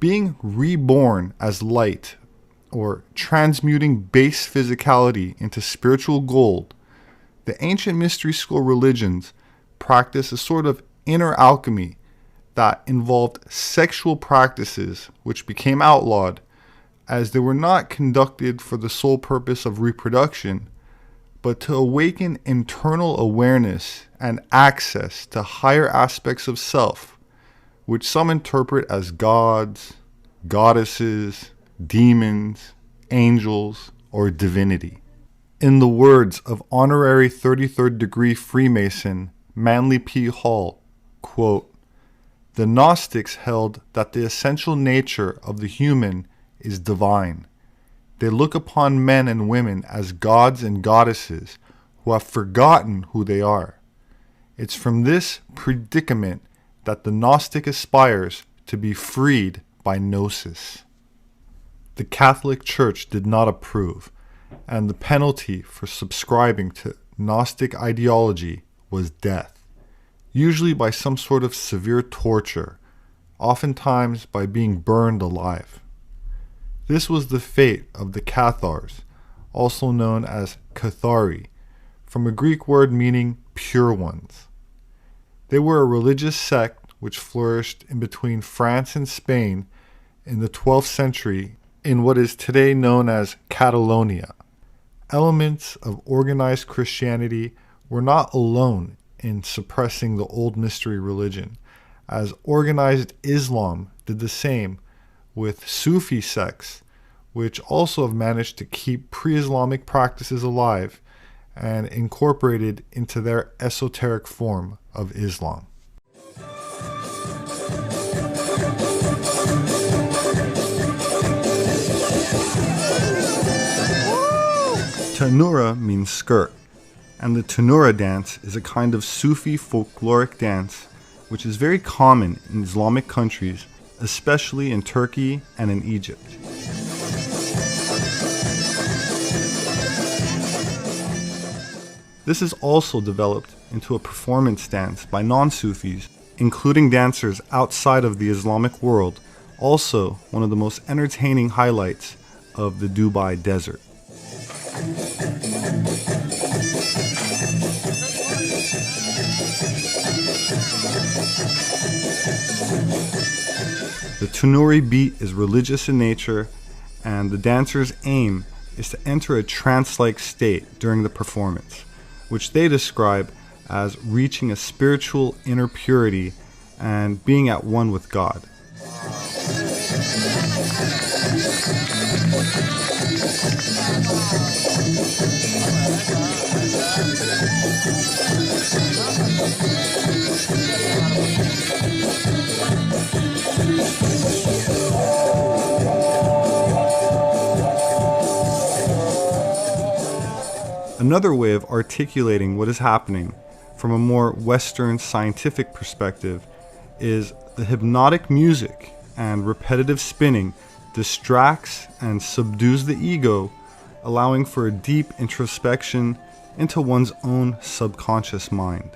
Being reborn as light, or transmuting base physicality into spiritual gold, the ancient mystery school religions practiced a sort of inner alchemy that involved sexual practices which became outlawed, as they were not conducted for the sole purpose of reproduction, but to awaken internal awareness and access to higher aspects of self, which some interpret as gods, goddesses, demons, angels, or divinity. In the words of honorary 33rd degree Freemason Manly P. Hall, quote, "The Gnostics held that the essential nature of the human is divine. They look upon men and women as gods and goddesses who have forgotten who they are. It's from this predicament that the Gnostic aspires to be freed by gnosis." The Catholic Church did not approve, and the penalty for subscribing to Gnostic ideology was death, usually by some sort of severe torture, oftentimes by being burned alive. This was the fate of the Cathars, also known as Cathari, from a Greek word meaning pure ones. They were a religious sect which flourished in between France and Spain in the 12th century in what is today known as Catalonia. Elements of organized Christianity were not alone in suppressing the old mystery religion, as organized Islam did the same with Sufi sects, which also have managed to keep pre-Islamic practices alive and incorporated into their esoteric form of Islam. Tanura means skirt, and the Tanura dance is a kind of Sufi folkloric dance which is very common in Islamic countries, especially in Turkey and in Egypt. This is also developed into a performance dance by non-Sufis, including dancers outside of the Islamic world, also one of the most entertaining highlights of the Dubai desert. The Tanuri beat is religious in nature, and the dancer's aim is to enter a trance-like state during the performance, which they describe as reaching a spiritual inner purity and being at one with God. Another way of articulating what is happening from a more Western scientific perspective is the hypnotic music and repetitive spinning distracts and subdues the ego, allowing for a deep introspection into one's own subconscious mind.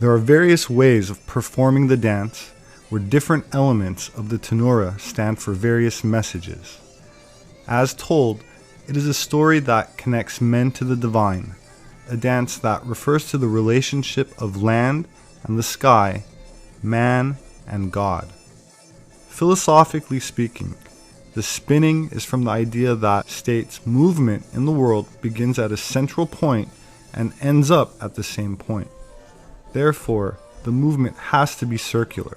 There are various ways of performing the dance, where different elements of the tenora stand for various messages. As told, it is a story that connects men to the divine, a dance that refers to the relationship of land and the sky, man and God. Philosophically speaking, the spinning is from the idea that states movement in the world begins at a central point and ends up at the same point. Therefore, the movement has to be circular.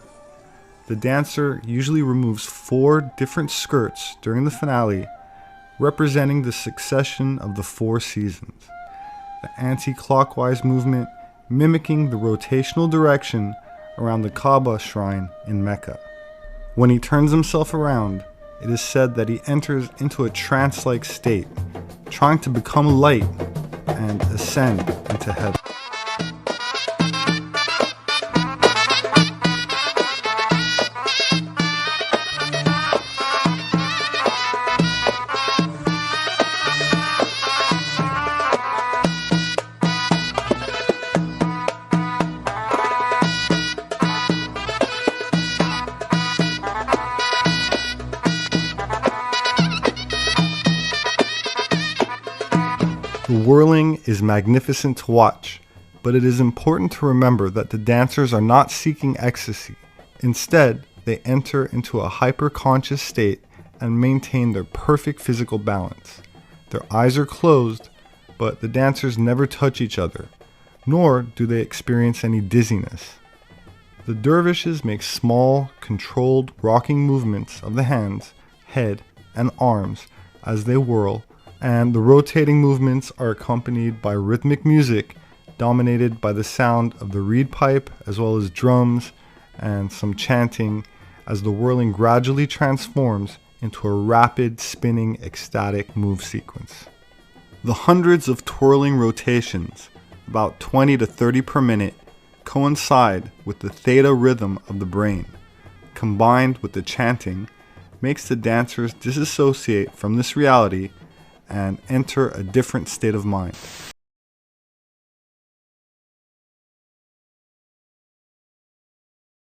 The dancer usually removes 4 different skirts during the finale, representing the succession of the 4 seasons. The anti-clockwise movement mimicking the rotational direction around the Kaaba shrine in Mecca. When he turns himself around, it is said that he enters into a trance-like state, trying to become light and ascend into heaven. The whirling is magnificent to watch, but it is important to remember that the dancers are not seeking ecstasy. Instead, they enter into a hyper-conscious state and maintain their perfect physical balance. Their eyes are closed, but the dancers never touch each other, nor do they experience any dizziness. The dervishes make small, controlled, rocking movements of the hands, head, and arms as they whirl, and the rotating movements are accompanied by rhythmic music dominated by the sound of the reed pipe as well as drums and some chanting as the whirling gradually transforms into a rapid spinning ecstatic move sequence. The hundreds of twirling rotations, about 20 to 30 per minute, coincide with the theta rhythm of the brain. Combined with the chanting, makes the dancers disassociate from this reality and enter a different state of mind.